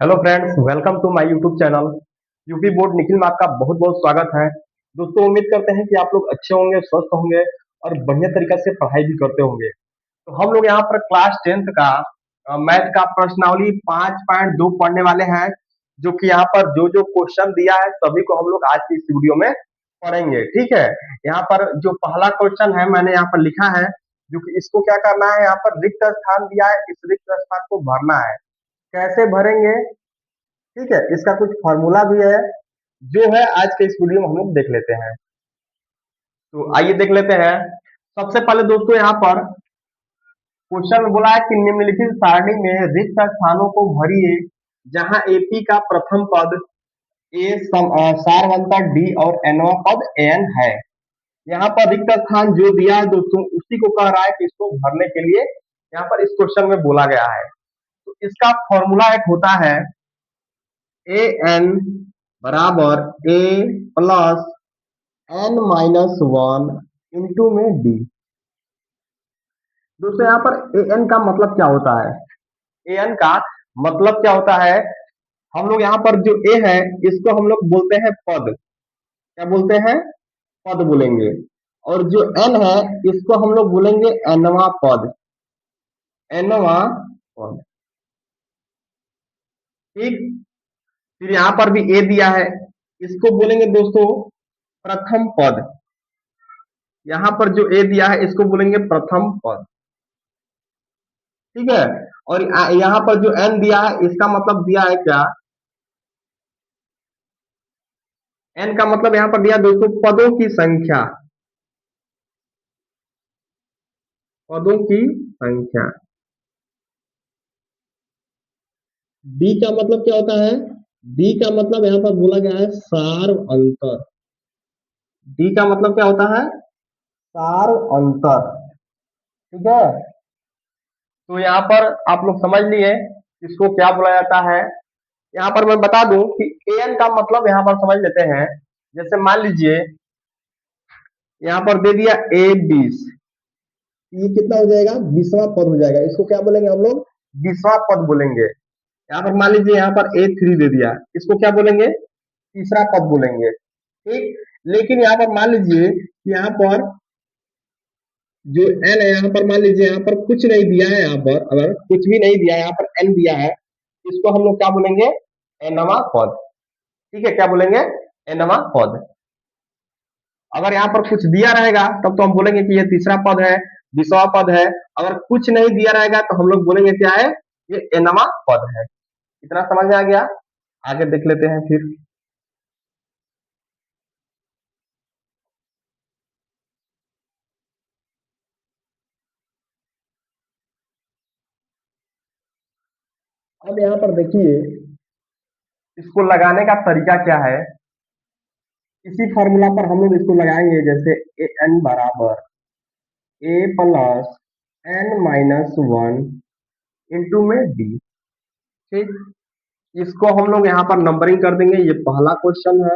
Hello friends, welcome to my YouTube channel. UP board Nikhil में आपका बहुत बहुत स्वागत है। दोस्तों, उम्मीद करते हैं कि आप लोग अच्छे होंगे, स्वस्थ होंगे और बढ़िया तरीके से पढ़ाई भी करते होंगे। तो हम लोग यहाँ पर क्लास 10th का मैथ का प्रश्नावली 5.2 पढ़ने वाले हैं, जो कि यहाँ पर जो जो क्वेश्चन दिया है सभी को हम लोग आज की इस वीडियो में पढ़ेंगे। ठीक है। यहाँ पर जो पहला क्वेश्चन है मैंने यहाँ पर लिखा है, जो कि इसको क्या करना है, यहाँ पर रिक्त स्थान दिया है, इस रिक्त स्थान को भरना है। कैसे भरेंगे? ठीक है, इसका कुछ फॉर्मूला भी है, जो है आज के इस वीडियो में हम लोग देख लेते हैं। तो आइए देख लेते हैं। सबसे पहले दोस्तों, यहाँ पर क्वेश्चन में बोला है कि निम्नलिखित सारणी में रिक्त स्थानों को भरिए जहां एपी का प्रथम पद सारवंता डी और एनवा पद एन है। यहाँ पर रिक्त स्थान जो दिया है दोस्तों, उसी को कह रहा है कि इसको भरने के लिए यहाँ पर इस क्वेश्चन में बोला गया है। तो इसका फॉर्मूला एक होता है ए एन बराबर ए प्लस n-1 इंटू में डी। दोस्तों, यहाँ पर ए एन का मतलब क्या होता है? ए एन का मतलब क्या होता है? हम लोग यहाँ पर जो ए है इसको हम लोग बोलते हैं पद। क्या बोलते हैं? पद बोलेंगे। और जो एन है इसको हम लोग बोलेंगे एनवा पद। एनवा पद। ठीक। फिर यहाँ पर भी ए दिया है, इसको बोलेंगे दोस्तों प्रथम पद। यहाँ पर जो ए दिया है इसको बोलेंगे प्रथम पद। ठीक है। और यहाँ पर जो एन दिया है इसका मतलब दिया है क्या? एन का मतलब यहाँ पर दिया दोस्तों पदों की संख्या। पदों की संख्या। डी का मतलब क्या होता है? डी का मतलब यहाँ पर बोला गया है सार अंतर। डी का मतलब क्या होता है? सार अंतर। ठीक है। तो यहाँ पर आप लोग समझ लिए इसको क्या बोला जाता है। यहाँ पर मैं बता दूं कि एन का मतलब यहाँ पर समझ लेते हैं। जैसे मान लीजिए यहाँ पर दे दिया ए 20, ये कितना हो जाएगा? 20वां पद हो जाएगा। इसको क्या बोलेंगे हम लोग? 20वां पद बोलेंगे। यहाँ पर मान लीजिए यहाँ पर A3 दे दिया, इसको क्या बोलेंगे? तीसरा पद बोलेंगे। ठीक। लेकिन यहाँ पर मान लीजिए यहाँ पर जो n है, यहाँ पर मान लीजिए यहाँ पर कुछ नहीं दिया है, यहाँ पर अगर कुछ भी नहीं दिया, यहाँ पर n दिया है, इसको हम लोग क्या बोलेंगे? nवा पद। ठीक है, क्या बोलेंगे? nवा पद। अगर यहाँ पर कुछ दिया रहेगा तब तो हम बोलेंगे कि ये तीसरा पद है, 20वां पद है। अगर कुछ नहीं दिया रहेगा तो हम लोग बोलेंगे क्या है? ये nवा पद है। इतना समझ में आ गया? आगे देख लेते हैं फिर। अब यहाँ पर देखिए इसको लगाने का तरीका क्या है। इसी फॉर्मूला पर हम लोग इसको लगाएंगे, जैसे ए एन बराबर ए प्लस n-1 इंटू में डी। ठीक। इसको हम लोग यहाँ पर नंबरिंग कर देंगे। ये पहला क्वेश्चन है,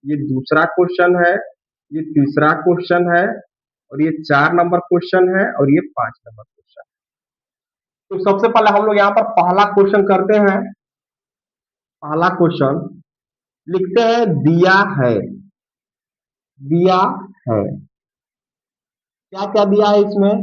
ये दूसरा क्वेश्चन है, ये तीसरा क्वेश्चन है, और ये 4 नंबर क्वेश्चन है, और ये 5 नंबर क्वेश्चन। तो सबसे पहले हम लोग यहाँ पर पहला क्वेश्चन करते हैं। पहला क्वेश्चन लिखते हैं दिया है। दिया है। क्या क्या दिया है इसमें?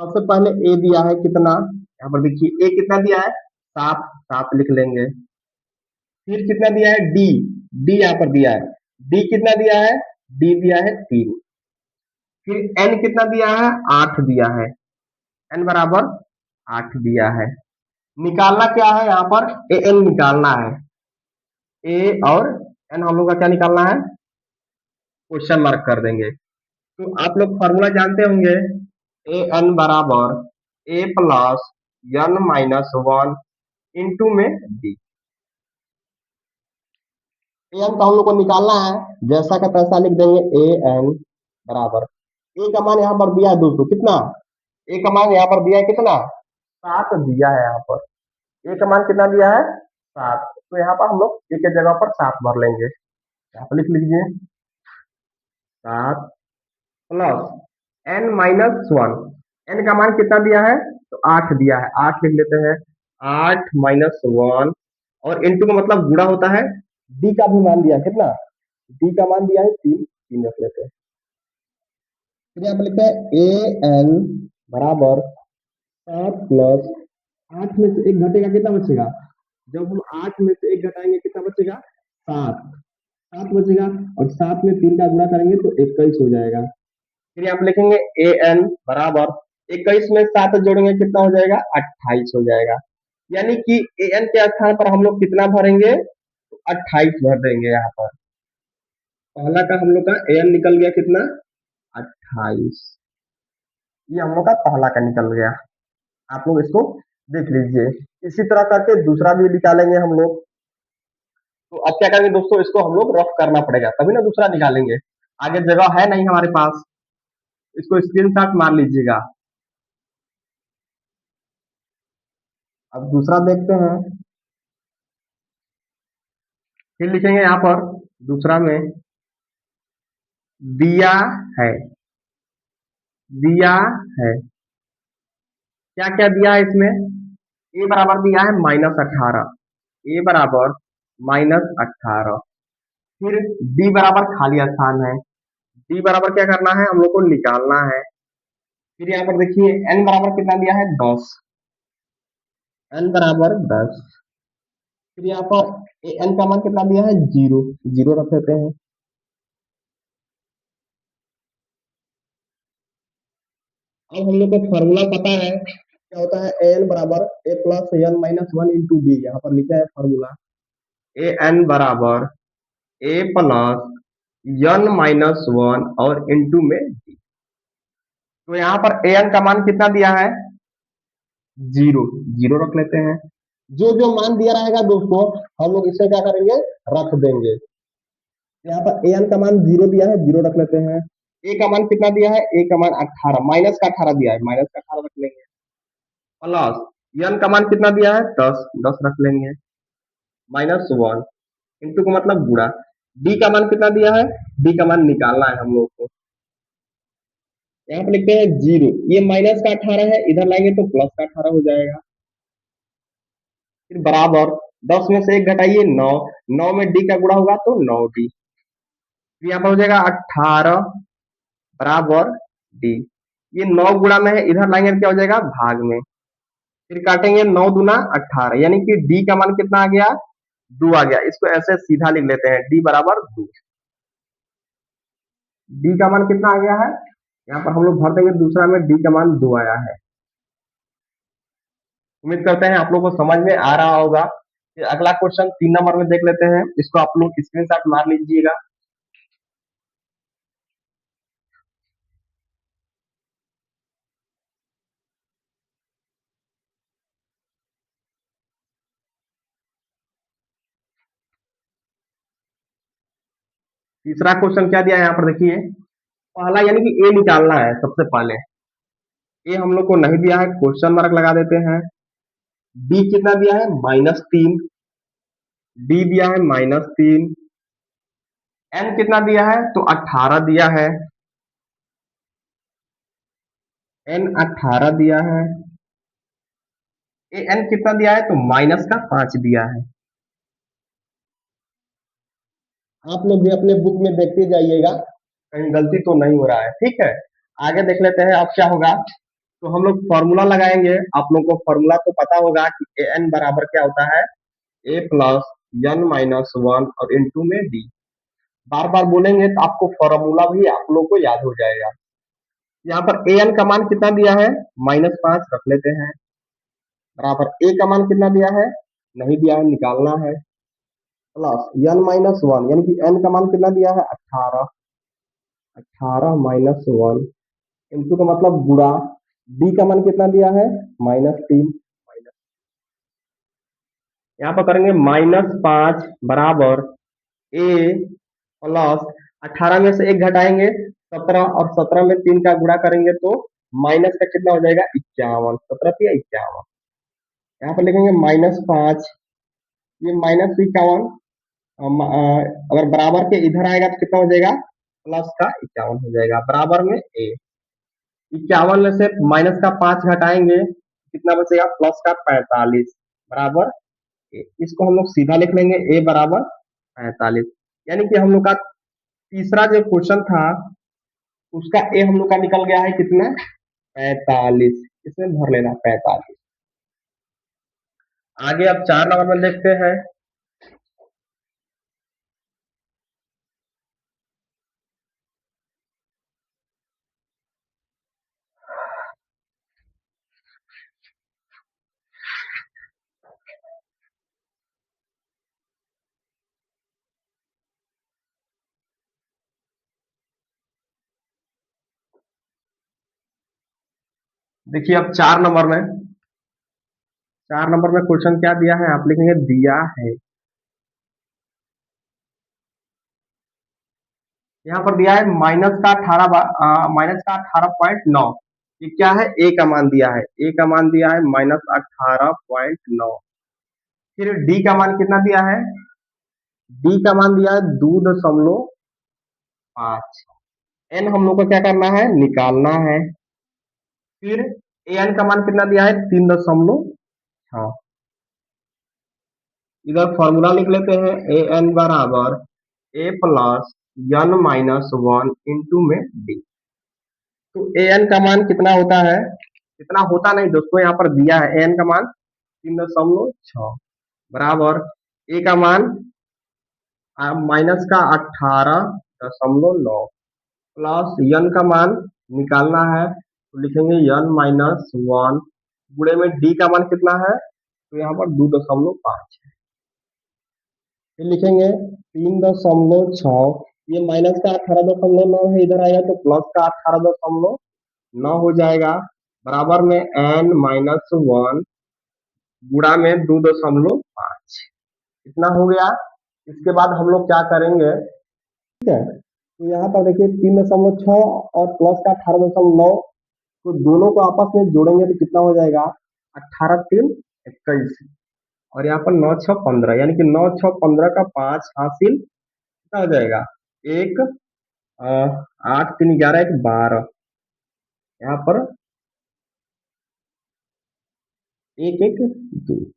सबसे पहले ए दिया है, कितना? यहाँ पर देखिए ए कितना दिया है? 7। 7 लिख लेंगे। फिर कितना दिया है? डी। डी यहाँ पर दिया है। डी कितना दिया है? डी दिया है 3। फिर एन कितना दिया है? 8 दिया है। एन बराबर 8 दिया है। निकालना क्या है? यहाँ पर ए एन निकालना है। ए और एन हम लोग का क्या निकालना है? क्वेश्चन मार्क कर देंगे। तो आप लोग फॉर्मूला जानते होंगे, ए एन बराबर ए प्लस n-1 इंटू में डी। ए एन का हम लोग को निकालना है, जैसा का तैसा लिख देंगे। ए एन बराबर ए का मान यहाँ पर दिया है दोस्तों, कितना? ए का मान यहाँ पर दिया है कितना? 7 दिया है यहाँ पर। ए का मान कितना दिया है? 7। तो यहाँ पर हम लोग एक जगह पर 7 भर लेंगे। यहाँ पर लिख लीजिए 7 प्लस n-1। n का मान कितना दिया है? तो 8 दिया है। 8 लिख लेते हैं। 8 - 1 और इंटू का मतलब गुणा होता है। डी का भी मान दिया कितना, डी का मान दिया है 3, 3 रख लेते हैं। फिर यहाँ पे लिखते हैं ए एन बराबर 7 प्लस 8 में से एक घटेगा कितना बचेगा, जब हम 8 में से एक घटाएंगे कितना बचेगा, 7, 7 बचेगा। और 7 में 3 का गुणा करेंगे तो 21 हो जाएगा। फिर यहाँ पे लिखेंगे ए एन बराबर 21 में 7 जोड़ेंगे कितना हो जाएगा, 28 हो जाएगा। यानी कि ए एन के स्थान पर हम लोग कितना भरेंगे, तो 28 भर देंगे। यहाँ पर पहला का हम लोग का ए एन निकल गया कितना, 28। ये हम लोग का पहला का निकल गया। आप लोग इसको देख लीजिए। इसी तरह करके दूसरा भी निकालेंगे हम लोग। तो अब क्या करेंगे दोस्तों, इसको हम लोग रफ करना पड़ेगा तभी ना दूसरा निकालेंगे। आगे जगह है नहीं हमारे पास, इसको स्क्रीनशॉट मार लीजिएगा। अब दूसरा देखते हैं। फिर लिखेंगे यहाँ पर दूसरा में दिया है, दिया है, क्या क्या दिया है इसमें, ए बराबर दिया है -18, ए बराबर -18। फिर डी बराबर खाली स्थान है, डी बराबर क्या करना है, हम लोग को निकालना है। फिर यहाँ पर देखिए एन बराबर कितना दिया है, 10, एन बराबर 10। फिर यहाँ पर एन का मान कितना दिया है, 0, 0 रख लेते हैं। अब हम लोग को फॉर्मूला पता है क्या होता है, एन बराबर a plus n minus 1 into b. यहाँ पर लिखा है फॉर्मूला ए एन बराबर ए प्लस एन माइनस 1 और इंटू में डी। तो यहाँ पर ए एन का मान कितना दिया है, 0, 0 रख लेते हैं। जो जो मान दिया रहेगा दोस्तों हम लोग इसे क्या करेंगे, रख देंगे। यहाँ पर ए एन का मान 0 दिया है, 0 रख लेते हैं। ए का मान कितना दिया है, ए का मान 18, माइनस का 18 दिया है, माइनस का 18 रख लेंगे। प्लस एन का मान कितना दिया है, 10, 10 रख लेंगे। -1 इंटू का मतलब गुणा। डी का मान कितना दिया है, डी का मान निकालना है हम लोग को। यहाँ पे लिखते हैं 0, ये माइनस का 18 है, इधर लाएंगे तो प्लस का 18 हो जाएगा। फिर बराबर 10 में से एक घटाइए 9, 9 में डी का गुणा होगा तो 9d। फिर यहाँ पर हो जाएगा 18 बराबर डी। ये 9 गुणा में है, इधर लाएंगे तो क्या हो जाएगा, भाग में। फिर काटेंगे 9 दूना 18, यानी कि डी का मान कितना आ गया, 2 आ गया। इसको ऐसे सीधा लिख लेते हैं, डी बराबर 2। डी का मान कितना आ गया है, यहाँ पर हम लोग भर देंगे दूसरा में, डी का मान 2 आया है। उम्मीद करते हैं आप लोग को समझ में आ रहा होगा। फिर अगला क्वेश्चन 3 नंबर में देख लेते हैं, इसको आप लोग स्क्रीनशॉट मार लीजिएगा। तीसरा क्वेश्चन क्या दिया है यहाँ पर देखिए, पहला यानी कि ए निकालना है सबसे पहले। ए हम लोग को नहीं दिया है, क्वेश्चन मार्क लगा देते हैं। डी कितना दिया है, -3, डी दिया है -3। एन कितना दिया है, तो 18 दिया है, एन 18 दिया है। ए एन कितना दिया है, तो माइनस का 5 दिया है। आप लोग भी अपने बुक में देखते जाइएगा कहीं गलती तो नहीं हो रहा है, ठीक है। आगे देख लेते हैं अब क्या होगा। तो हम लोग फॉर्मूला लगाएंगे, आप लोग को फॉर्मूला तो पता होगा कि ए एन बराबर क्या होता है, ए प्लस एन माइनस 1 और इंटू में डी। बार बार बोलेंगे तो आपको फॉर्मूला भी आप लोग को याद हो जाएगा। यहाँ पर ए एन का मान कितना दिया है, -5 रख लेते हैं, बराबर ए का मान कितना दिया है, नहीं दिया है, निकालना है। प्लस एन माइनस 1 यानी कि एन का मान कितना दिया है, 18, 18 -1 इंटू का मतलब गुणा। डी का मान कितना दिया है, -3। यहाँ पर करेंगे -5 बराबर ए प्लस 18 में से एक घटाएंगे 17, और 17 में 3 का गुणा करेंगे तो माइनस का कितना हो जाएगा, 51, 17 या 51। यहाँ पर लिखेंगे -5, ये -51, अगर बराबर के इधर आएगा तो कितना हो जाएगा, प्लस का 51 हो जाएगा, बराबर में ए। 51 में से माइनस का 5 घटाएंगे कितना बचेगा, प्लस का 45, बराबर इसको हम लोग सीधा लिख लेंगे ए बराबर 45। यानी कि हम लोग का तीसरा जो क्वेश्चन था उसका ए हम लोग का निकल गया है कितना, 45। इसमें भर लेना 45। आगे अब 4 नंबर में देखते हैं। देखिए अब 4 नंबर में क्वेश्चन क्या दिया है, आप लिखेंगे दिया है। यहाँ पर दिया है -18.9। ये क्या है, ए का मान दिया है, ए का मान दिया है -18.9। फिर डी का मान कितना दिया है, डी का मान दिया है 2.5। एन हम लोग को क्या करना है, निकालना है। फिर ए एन का मान कितना दिया है, 3.6। इधर फॉर्मूला लिख लेते हैं, ए एन बराबर ए प्लस एन माइनस 1 में डी। तो ए एन का मान कितना होता है, कितना होता नहीं दोस्तों, यहाँ पर दिया है ए एन का मान 3.6 बराबर ए का मान माइनस का 18.9 प्लस यन का मान निकालना है, तो लिखेंगे यन माइनस 1 गुणे में डी का मान कितना है, तो यहाँ पर 2.5 है। फिर लिखेंगे 3.6, ये माइनस का 18.9 है, इधर आएगा तो प्लस का 18.9 हो जाएगा, बराबर में एन माइनस 1 गुणा में 2.5 इतना हो गया। इसके बाद हम लोग क्या करेंगे, ठीक है, तो यहाँ पर देखिए 3.6 और प्लस का 18.9, तो दोनों को आपस में जोड़ेंगे तो कितना हो जाएगा, 18×3=21 और यहाँ पर 9×6=15, यानी कि 9×6=15 का 5 हासिल कितना हो जाएगा, एक 8×3=11 यहाँ पर 112,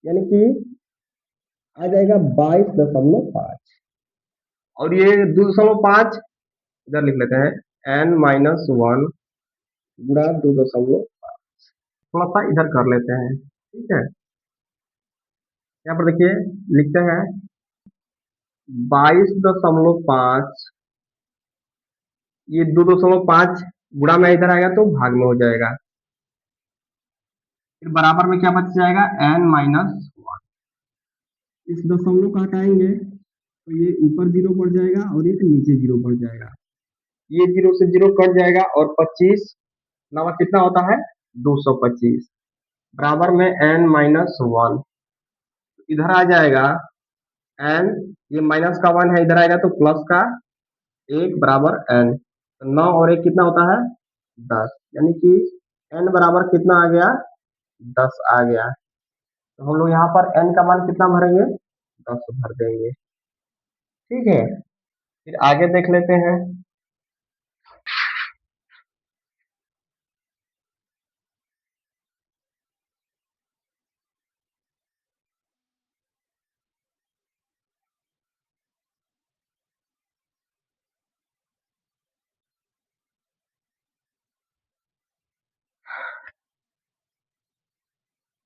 यानी कि आ जाएगा 22.5। और ये 2.5 इधर लिख लेते हैं, n-1 गुणा 2.5, थोड़ा सा इधर कर लेते हैं, ठीक है। यहाँ पर देखिए लिखते हैं 22.5, ये 2.5 गुणा में इधर आएगा तो भाग में हो जाएगा, फिर बराबर में क्या बच जाएगा, n-1। इस दशमलव को हटाएंगे तो ये ऊपर 0 पड़ जाएगा और एक नीचे 0 पड़ जाएगा, ये 0 से 0 कट जाएगा और 25 नवा कितना होता है, 225 बराबर में n-1। इधर आ जाएगा n, ये माइनस का 1 है, इधर आएगा तो प्लस का 1 बराबर n, तो 9 और 1 कितना होता है, 10, यानी कि n बराबर कितना आ गया, 10 आ गया। तो हम लोग यहाँ पर n का मान कितना भरेंगे, 10 भर देंगे, ठीक है। फिर आगे देख लेते हैं।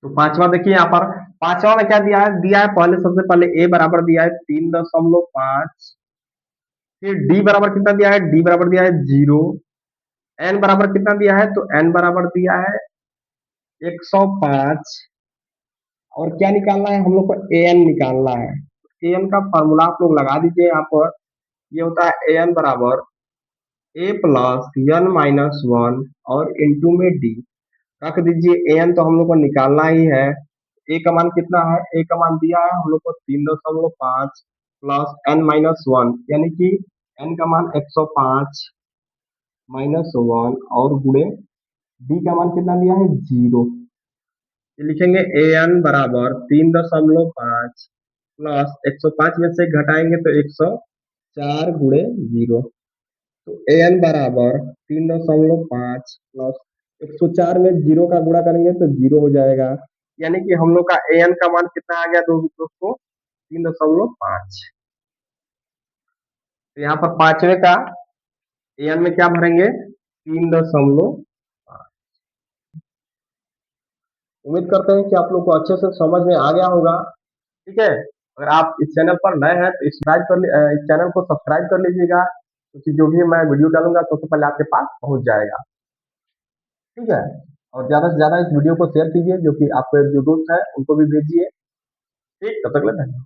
तो पांचवा देखिए, यहाँ पर पांचवा में क्या दिया है पहले, सबसे पहले ए बराबर दिया है 3.5, फिर डी बराबर कितना दिया है, डी बराबर दिया है 0, एन बराबर कितना दिया है, तो एन बराबर दिया है 105, और क्या निकालना है हम लोग को, ए एन निकालना है। ए एन का फॉर्मूला आप लोग लगा दीजिए यहाँ पर, ये होता है ए एन बराबर ए प्लस एन माइनस 1 और इंटू में डी रख दीजिए। ए एन तो हम लोग को निकालना ही है, ए का मान कितना है, ए का मान दिया है हम लोग को 3.5 प्लस एन माइनस 1, यानी कि एन का मान 105 माइनस 1 और गुणे डी का मान कितना दिया है, 0। लिखेंगे ए एन बराबर 3.5 प्लस 105 में से घटाएंगे तो 104 गुणे 0, तो ए एन बराबर 3.5 प्लस 104 में 0 का गुणा करेंगे तो 0 हो जाएगा, यानी कि हम लोग का an का मान कितना आ गया दोस्तों 3.5। तो यहाँ पर पांचवे का an में क्या भरेंगे 3.5। उम्मीद करते हैं कि आप लोग को अच्छे से समझ में आ गया होगा। ठीक है, अगर आप इस चैनल पर नए हैं तो इस चैनल को सब्सक्राइब कर लीजिएगा, क्योंकि जो भी मैं वीडियो डालूंगा सबसे पहले आपके पास पहुंच जाएगा। ठीक है, और ज्यादा से ज्यादा इस वीडियो को शेयर कीजिए, जो कि आपके जो दोस्त है उनको भी भेजिए। ठीक, तब तक ले धन्यवाद।